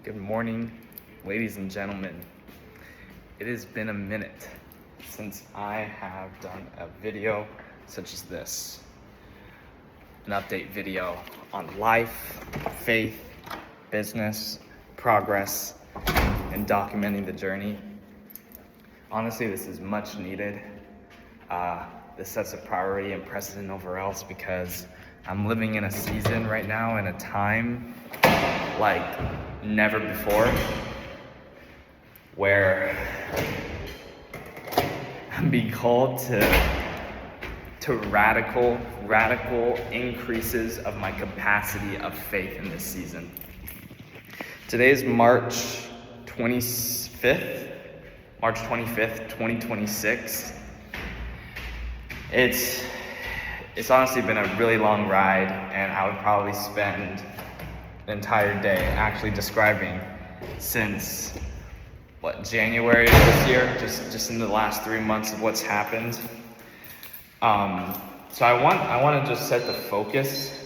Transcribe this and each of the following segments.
Good morning, ladies and gentlemen. It has been a minute since I have done a video such as this. An update video on life, faith, business, progress, and documenting the journey. Honestly, this is much needed. This sets a priority and precedent over else because I'm living in a season right now in a time like never before where I'm being called to radical increases of my capacity of faith in this season. Today is March 25th, 2026. It's honestly been a really long ride, and I would probably spend an entire day actually describing since January of this year, just in the last 3 months of what's happened. So I want to just set the focus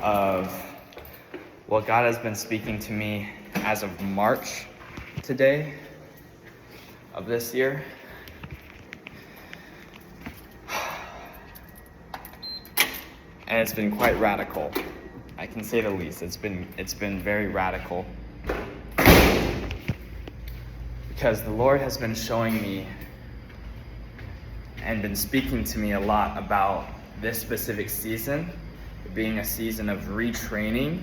of what God has been speaking to me as of March today of this year. And it's been quite radical. I can say the least. It's been very radical. Because the Lord has been showing me and been speaking to me a lot about this specific season being a season of retraining,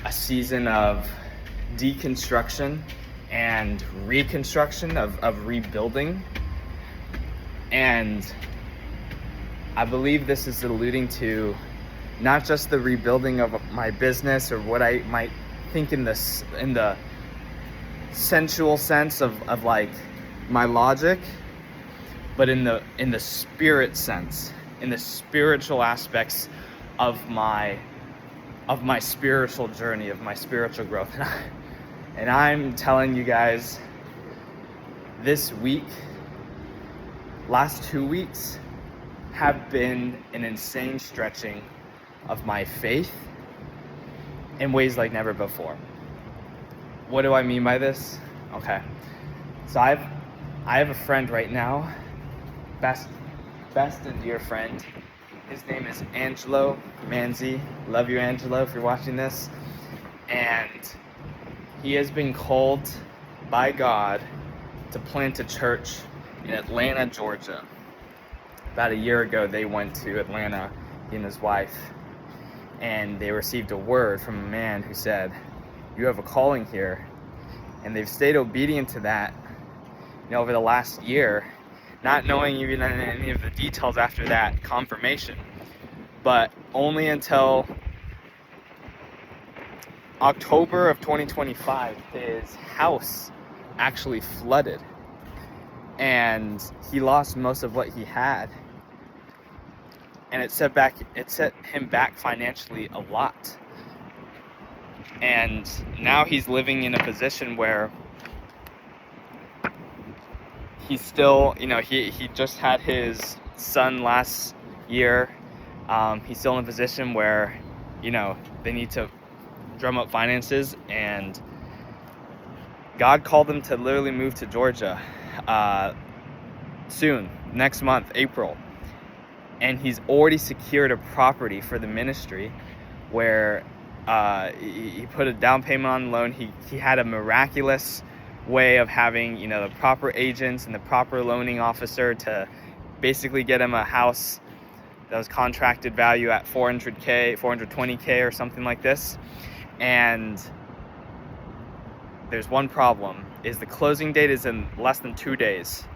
a season of deconstruction and reconstruction, of rebuilding. And I believe this is alluding to not just the rebuilding of my business or what I might think in the sensual sense of like my logic, but in the spirit sense, in the spiritual aspects of my spiritual journey, of my spiritual growth. And I'm telling you guys, this week, last 2 weeks, have been an insane stretching of my faith in ways like never before. What do I mean by this? Okay, so I have a friend right now, best and dear friend. His name is Angelo Manzi. Love you, Angelo, if you're watching this. And he has been called by God to plant a church in Atlanta, Georgia. About a year ago, they went to Atlanta, he and his wife, and they received a word from a man who said, "You have a calling here." And they've stayed obedient to that, over the last year, not knowing even any of the details after that confirmation. But only until October of 2025, his house actually flooded, and he lost most of what he had. And it set him back financially a lot. And now he's living in a position where he's still, he just had his son last year. He's still in a position where, they need to drum up finances, and God called him to literally move to Georgia soon, next month, April. And he's already secured a property for the ministry where he put a down payment on the loan. He had a miraculous way of having, the proper agents and the proper loaning officer to basically get him a house that was contracted value at $420K or something like this. And there's one problem, is the closing date is in less than 2 days.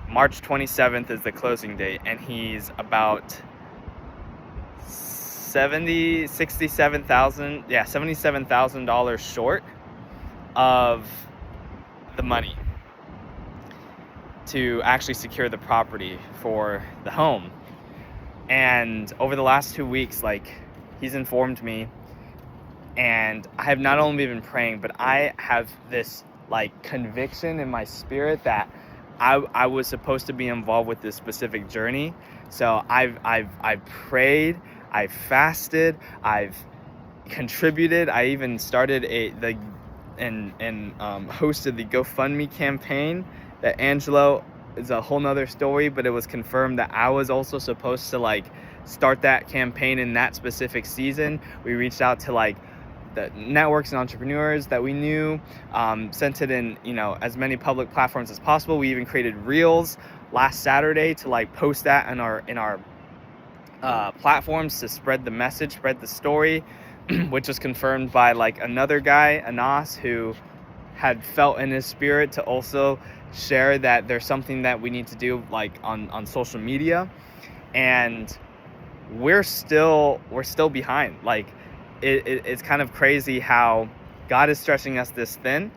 March 27th is the closing date, and he's about $77,000 short of the money to actually secure the property for the home. And over the last 2 weeks, he's informed me, and I have not only been praying, but I have this conviction in my spirit that I was supposed to be involved with this specific journey. So I've prayed, I've fasted, I've contributed. I even started hosted the GoFundMe campaign. That Angelo is a whole nother story, but it was confirmed that I was also supposed to like start that campaign in that specific season. We reached out to like the networks and entrepreneurs that we knew, sent it in, as many public platforms as possible. We even created reels last Saturday to like post that in our platforms to spread the message, spread the story, which was confirmed by like another guy, Anas, who had felt in his spirit to also share that there's something that we need to do like on social media. And we're still behind. Like it's kind of crazy how God is stretching us this thin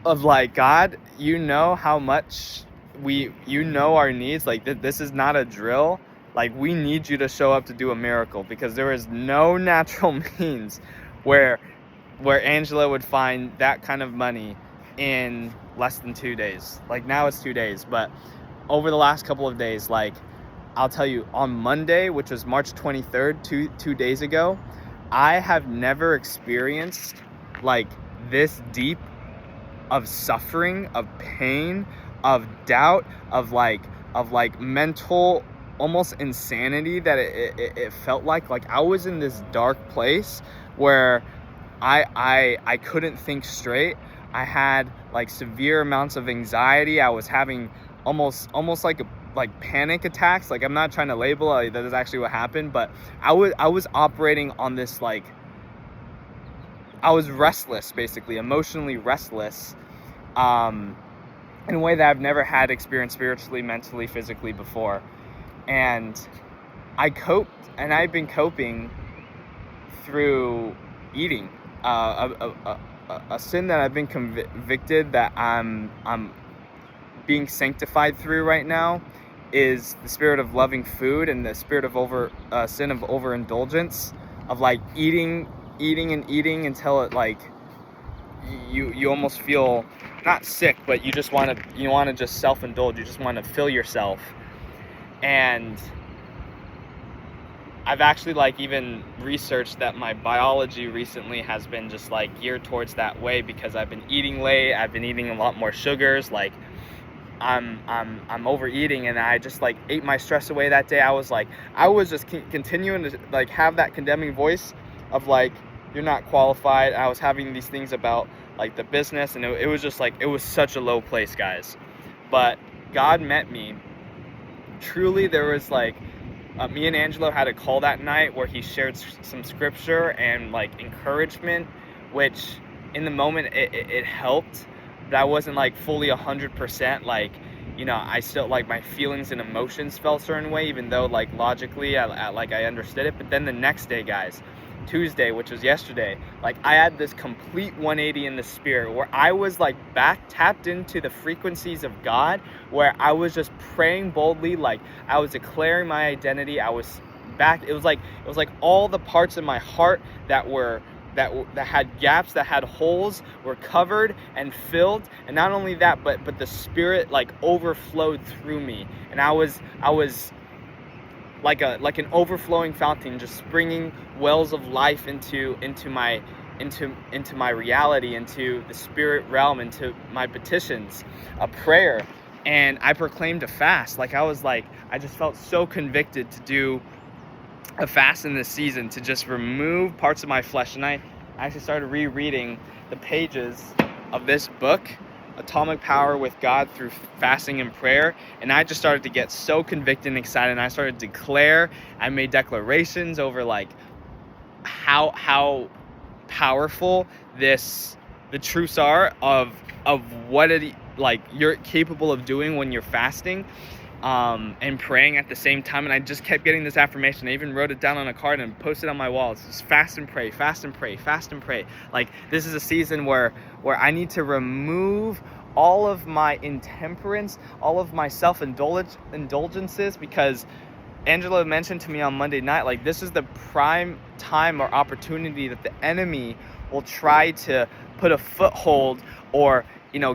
of like, God, how much our needs. Like this is not a drill. Like we need you to show up to do a miracle, because there is no natural means where Angela would find that kind of money in less than 2 days. Like now it's 2 days, but over the last couple of days, like I'll tell you, on Monday, which was March 23rd, two days ago, I have never experienced like this deep of suffering, of pain, of doubt, of mental almost insanity that it felt like I was in this dark place where I couldn't think straight. I had like severe amounts of anxiety. I was having almost like panic attacks. Like I'm not trying to label it, that is actually what happened, but I was operating on this like, I was restless, basically emotionally restless, in a way that I've never had experienced spiritually, mentally, physically before. And I coped, and I've been coping through eating. A sin that I've been convicted that I'm being sanctified through right now is the spirit of loving food, and the spirit of sin of overindulgence, of like eating until it like you almost feel not sick, but you want to just self-indulge. You just want to fill yourself. And I've actually like even researched that my biology recently has been just like geared towards that way, because I've been eating late. I've been eating a lot more sugars. Like I'm overeating, and I just like ate my stress away that day. I was just continuing to like have that condemning voice of like, you're not qualified. I was having these things about like the business, and it was just like, it was such a low place, guys. But God met me. Truly, there was like, me and Angelo had a call that night where he shared some scripture and like encouragement, which in the moment it helped, but I wasn't like fully 100%. Like, I still like my feelings and emotions felt a certain way, even though like logically I understood it. But then the next day, guys, Tuesday, which was yesterday, like I had this complete 180 in the spirit where I was like back tapped into the frequencies of God, where I was just praying boldly, like I was declaring my identity. I was back. It was like all the parts of my heart that had gaps, that had holes, were covered and filled. And not only that, but the spirit like overflowed through me, and I was like an overflowing fountain, just springing wells of life into my reality, into the spirit realm, into my petitions, a prayer. And I proclaimed a fast. Like I just felt so convicted to do a fast in this season, to just remove parts of my flesh. And I actually started rereading the pages of this book, Atomic Power with God Through Fasting and Prayer, and I just started to get so convicted and excited, and I started to declare. I made declarations over like how powerful the truths are of what you're capable of doing when you're fasting, and praying at the same time. And I just kept getting this affirmation. I even wrote it down on a card and posted it on my wall. It's just fast and pray, fast and pray, fast and pray. Like this is a season where I need to remove all of my intemperance, all of my self-indulgences, because Angela mentioned to me on Monday night, like this is the prime time or opportunity that the enemy will try to put a foothold or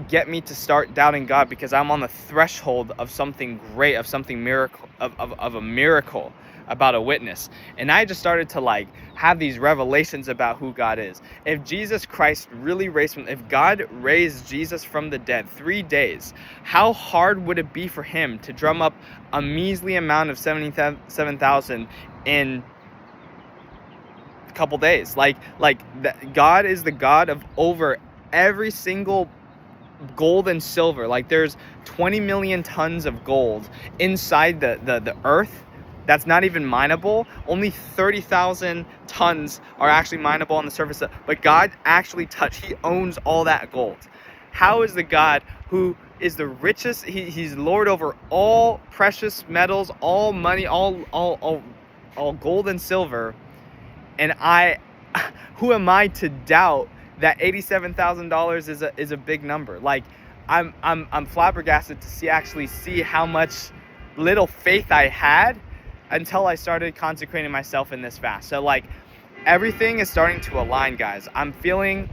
get me to start doubting God, because I'm on the threshold of something great, of something miracle, of a miracle. about a witness. And I just started to like have these revelations about who God is. If Jesus Christ really if God raised Jesus from the dead 3 days, how hard would it be for him to drum up a measly amount of 77,000 in a couple days? God is the God of over every single gold and silver. Like there's 20 million tons of gold inside the earth that's not even mineable. Only 30,000 tons are actually mineable on the surface. But God actually he owns all that gold. How is the God who is the richest, he's Lord over all precious metals, all money, all gold and silver, and who am I to doubt that $87,000 is a big number? Like I'm flabbergasted to see how much little faith I had until I started consecrating myself in this fast. So like everything is starting to align, guys. I'm feeling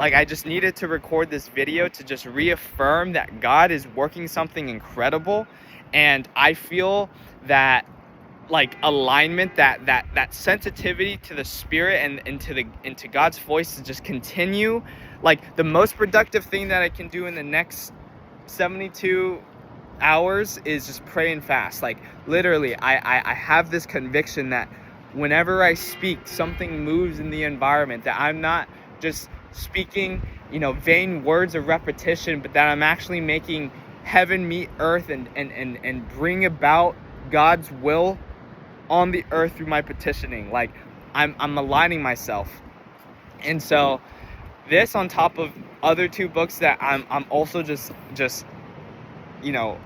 like I just needed to record this video to just reaffirm that God is working something incredible, and I feel that like alignment, that sensitivity to the Spirit and to God's voice to just continue. Like the most productive thing that I can do in the next 72 hours is just pray and fast. Like literally I have this conviction that whenever I speak, something moves in the environment, that I'm not just speaking vain words of repetition, but that I'm actually making heaven meet earth and bring about God's will on the earth through my petitioning. Like I'm aligning myself. And so this, on top of other 2 books that I'm also just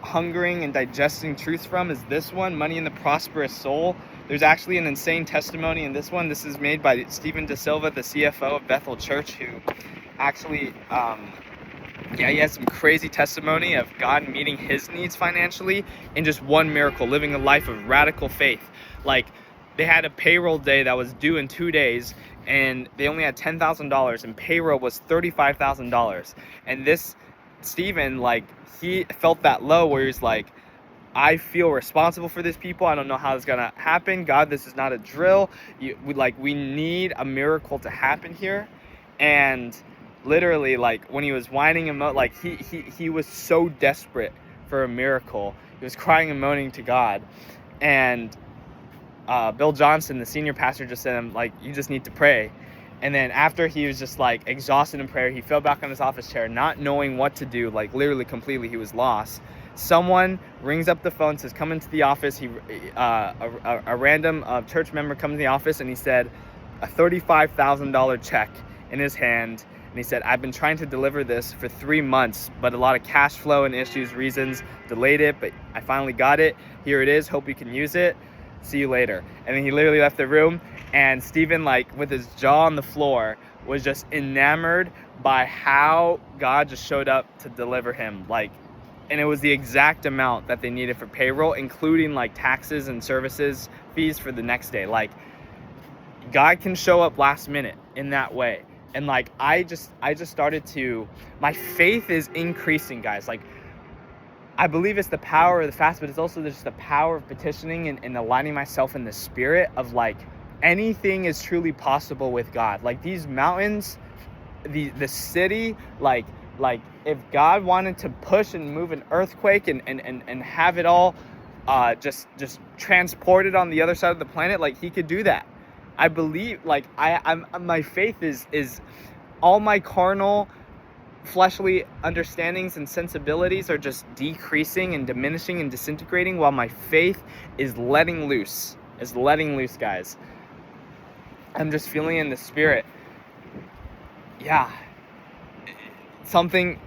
hungering and digesting truth from, is this one, Money in the Prosperous Soul. There's actually an insane testimony in this one. This is made by Stephen De Silva, the CFO of Bethel Church, who actually he has some crazy testimony of God meeting his needs financially in just one miracle, living a life of radical faith. Like they had a payroll day that was due in 2 days, and they only had $10,000, and payroll was $35,000. And this Stephen, like, he felt that low where he's like, I feel responsible for these people. I don't know how it's gonna happen. God, this is not a drill. We need a miracle to happen here. And literally, like, when he was whining and like he was so desperate for a miracle. He was crying and moaning to God. And Bill Johnson, the senior pastor, just said to him, like, you just need to pray. And then after he was just like exhausted in prayer, he fell back on his office chair, not knowing what to do, like literally completely, he was lost. Someone rings up the phone, says, come into the office. A random church member comes in the office, and he said a $35,000 check in his hand. And he said, I've been trying to deliver this for 3 months, but a lot of cash flow and reasons delayed it, but I finally got it. Here it is. Hope you can use it. See you later. And then he literally left the room, and Stephen, like, with his jaw on the floor, was just enamored by how God just showed up to deliver him. Like, and it was the exact amount that they needed for payroll, including like taxes and services fees for the next day. Like, God can show up last minute in that way. And like, I just started to, my faith is increasing, guys. Like, I believe it's the power of the fast, but it's also just the power of petitioning and aligning myself in the Spirit of like, anything is truly possible with God. Like these mountains, the city, like if God wanted to push and move an earthquake and have it all just transported on the other side of the planet, like he could do that. I believe, like I'm my faith is all my carnal fleshly understandings and sensibilities are just decreasing and diminishing and disintegrating, while my faith is letting loose, guys. I'm just feeling in the Spirit. Yeah, something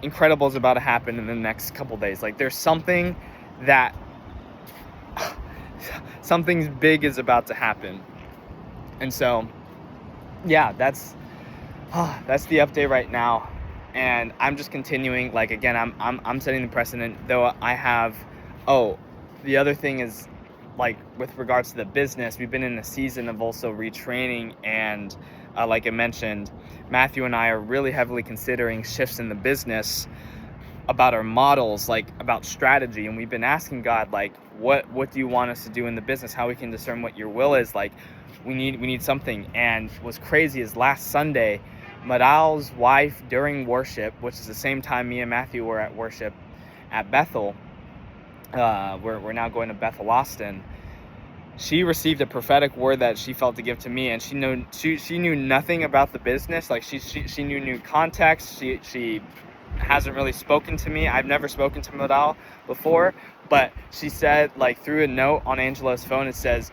incredible is about to happen in the next couple days. Like there's something big is about to happen. And so, yeah, that's the update right now. And I'm just continuing. Like, again, I'm setting the precedent, though I have, the other thing is, like, with regards to the business, we've been in a season of also retraining, and like I mentioned, Matthew and I are really heavily considering shifts in the business about our models, like about strategy. And we've been asking God, like, what do you want us to do in the business? How we can discern what your will is. Like, we need something. And what's crazy is last Sunday, Madal's wife, during worship, which is the same time me and Matthew were at worship at Bethel, we're now going to Bethel Austin, she received a prophetic word that she felt to give to me, and she knew nothing about the business. Like, she knew new context. She hasn't really spoken to me. I've never spoken to Madal before, but she said, like, through a note on Angela's phone, it says,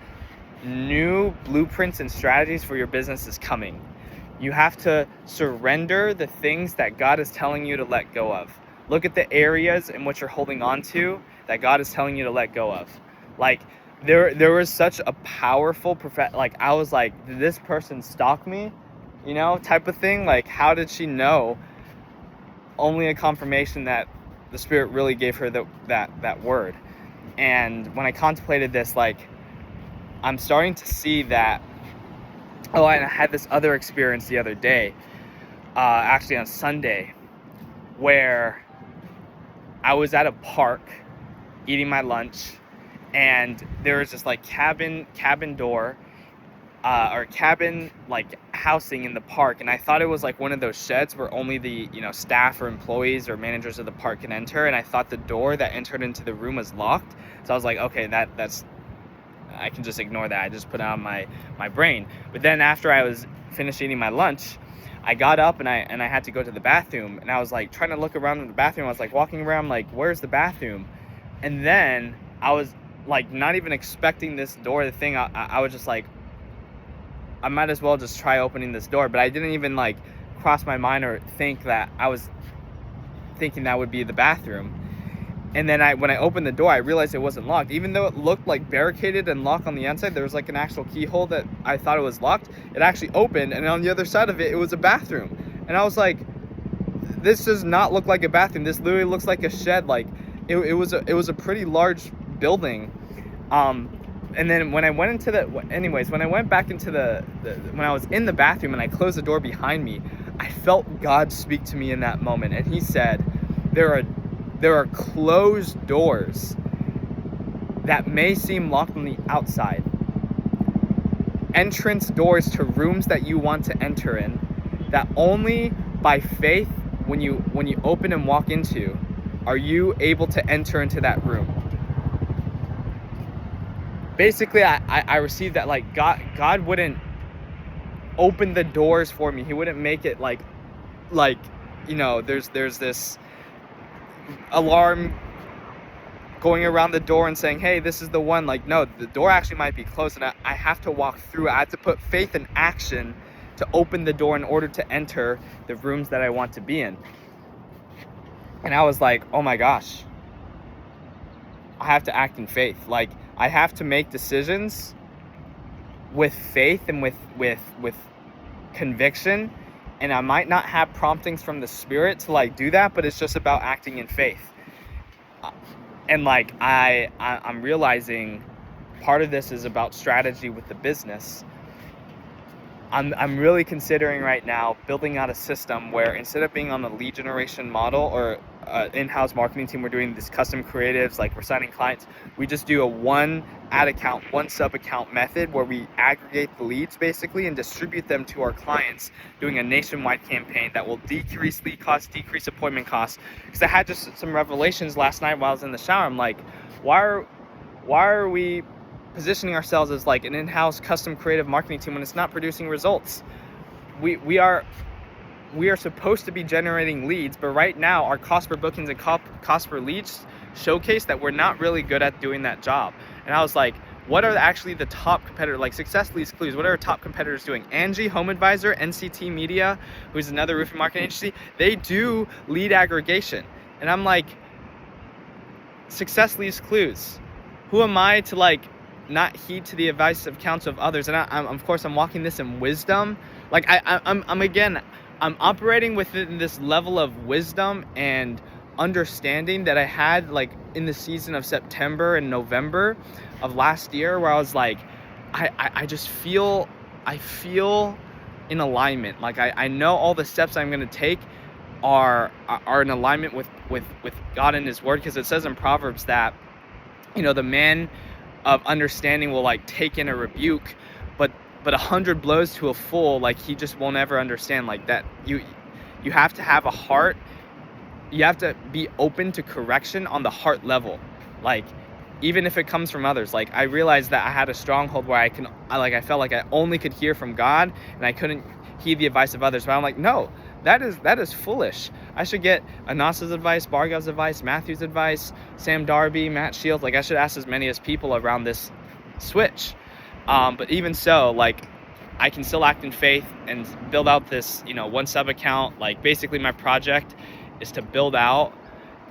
new blueprints and strategies for your business is coming. You have to surrender the things that God is telling you to let go of. Look at the areas in which you're holding on to that God is telling you to let go of. Like, there was such a powerful like, I was like, did this person stalk me? You know, type of thing. Like, how did she know? Only a confirmation that the Spirit really gave her that word. And when I contemplated this, like, I'm starting to see that. Oh, and I had this other experience the other day, actually on Sunday, where I was at a park eating my lunch, and there was this like cabin door, or cabin like housing in the park, and I thought it was like one of those sheds where only the staff or employees or managers of the park can enter, and I thought the door that entered into the room was locked. So I was like, okay, that's I can just ignore that. I just put it on my brain. But then after I was finished eating my lunch, I got up and I had to go to the bathroom, and I was like trying to look around in the bathroom. I was like walking around like, where's the bathroom? And then I was like not even expecting this door, the thing. I was just like, I might as well just try opening this door. But I didn't even like cross my mind or think that I was thinking that would be the bathroom. And then when I opened the door, I realized it wasn't locked. Even though it looked like barricaded and locked on the inside, there was like an actual keyhole that I thought it was locked. It actually opened, and on the other side of it, it was a bathroom. And I was like, this does not look like a bathroom. This literally looks like a shed. Like, it was a pretty large building. And then when I went into when I went back into when I was in the bathroom and I closed the door behind me, I felt God speak to me in that moment. And he said, there are closed doors that may seem locked on the outside. Entrance doors to rooms that you want to enter in, that only by faith, when you open and walk into, are you able to enter into that room. Basically, I received that, like, God wouldn't open the doors for me. He wouldn't make it like there's this alarm going around the door and saying, hey, this is the one. Like, no, the door actually might be closed, and I have to walk through. I have to put faith in action to open the door in order to enter the rooms that I want to be in. And I was like, oh my gosh, I have to act in faith. Like, I have to make decisions with faith and with conviction. And I might not have promptings from the Spirit to like do that, but it's just about acting in faith. And like I'm realizing part of this is about strategy with the business. I'm really considering right now building out a system where instead of being on the lead generation model or in-house marketing team, we're doing this custom creatives, like we're signing clients, we just do a one ad account, one sub account method where we aggregate the leads basically and distribute them to our clients, doing a nationwide campaign that will decrease lead costs, decrease appointment costs. Because I had just some revelations last night while I was in the shower. I'm like, why are we positioning ourselves as like an in-house custom creative marketing team when it's not producing results? We are supposed to be generating leads, but right now our cost per bookings and cost per leads showcase that we're not really good at doing that job. And I was like, what are actually the top competitors, like Success Leads Clues, what are our top competitors doing? Angie Home Advisor, NCT Media, who's another roofing marketing agency, they do lead aggregation. And I'm like, Success Leads Clues, who am I to like not heed to the advice of counsel of others? And I'm of course I'm walking this in wisdom. Like I'm operating within this level of wisdom and understanding that I had like in the season of September and November of last year, where I was like, I just feel in alignment. Like I know all the steps I'm going to take are in alignment with God and His Word, because it says in Proverbs that the man of understanding will like take in a rebuke, but 100 blows to a fool, like he just won't ever understand. Like that, you have to have a heart. You have to be open to correction on the heart level, like even if it comes from others. Like I realized that I had a stronghold where I felt like I only could hear from God and I couldn't heed the advice of others. But I'm like, no, that is foolish. I should get Anas's advice, Bargav's advice, Matthew's advice, Sam Darby, Matt Shields. Like I should ask as many as people around this switch. But even so, like I can still act in faith and build out this, one sub account. Like basically my project is to build out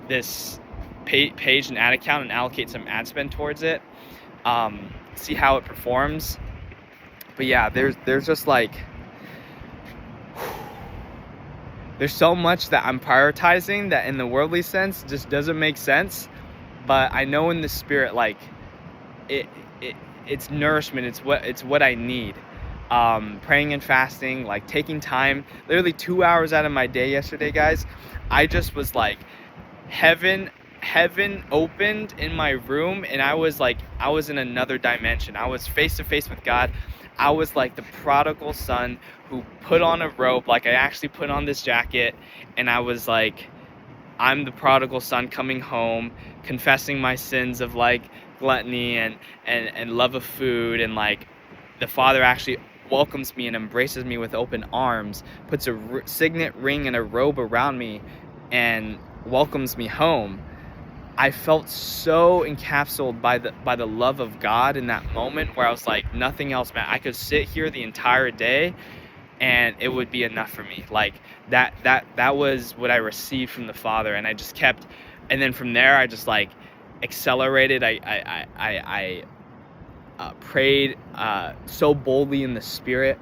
this page and ad account and allocate some ad spend towards it. See how it performs. But yeah, there's just like, there's so much that I'm prioritizing that in the worldly sense just doesn't make sense. But I know in the spirit, like it's nourishment. It's what I need. Praying and fasting, like taking time, literally 2 hours out of my day yesterday, guys. I just was like, heaven opened in my room, and I was in another dimension. I was face to face with God. I was like the prodigal son who put on a robe. Like I actually put on this jacket, and I was like, I'm the prodigal son coming home, confessing my sins of like gluttony and love of food, and like the Father actually welcomes me and embraces me with open arms, puts a signet ring and a robe around me, and welcomes me home. I felt so encapsulated by the love of God in that moment, where I was like, nothing else mattered. I could sit here the entire day and it would be enough for me. Like that was what I received from the Father, and I just kept, and then from there I just like accelerated. I prayed so boldly in the Spirit.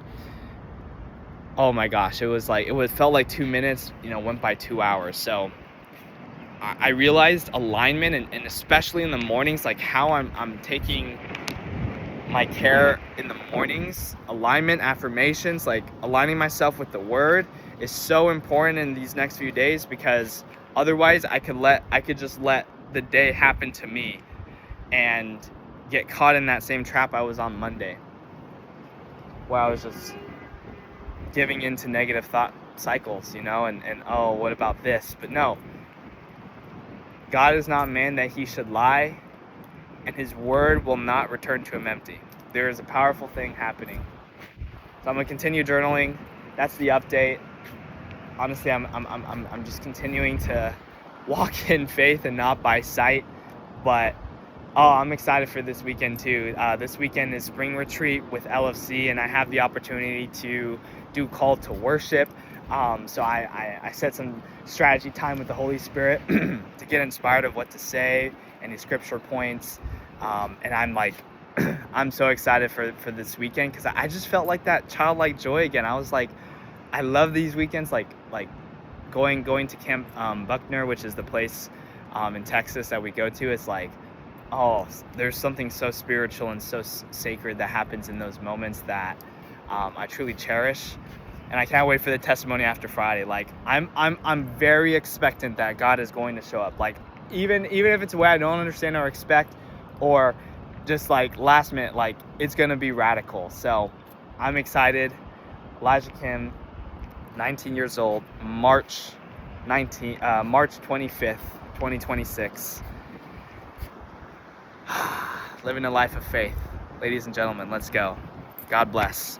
Oh my gosh, it felt like 2 minutes, went by 2 hours. So I realized alignment, and especially in the mornings, like how I'm taking my care in the mornings. Alignment, affirmations, like aligning myself with the Word is so important in these next few days, because otherwise I could just let the day happen to me and get caught in that same trap I was on Monday, where I was just giving into negative thought cycles, and oh, what about this? But no, God is not man that he should lie, and his word will not return to him empty. There is a powerful thing happening. So I'm gonna continue journaling. That's the update. Honestly, I'm just continuing to walk in faith and not by sight. But I'm excited for this weekend too. This weekend is spring retreat with LFC, and I have the opportunity to do call to worship. So I set some strategy time with the Holy Spirit to get inspired of what to say, any scripture points. And I'm like, I'm so excited for this weekend, because I just felt like that childlike joy again. I was like, I love these weekends, like going to Camp Buckner, which is the place in Texas that we go to. It's like, oh, there's something so spiritual and so sacred that happens in those moments that I truly cherish. And I can't wait for the testimony after Friday. Like I'm very expectant that God is going to show up. Like even if it's a way I don't understand or expect, or just like last minute, like it's gonna be radical. So I'm excited. Elijah Kim, 19 years old, March 25th, 2026. Living a life of faith. Ladies and gentlemen, let's go. God bless.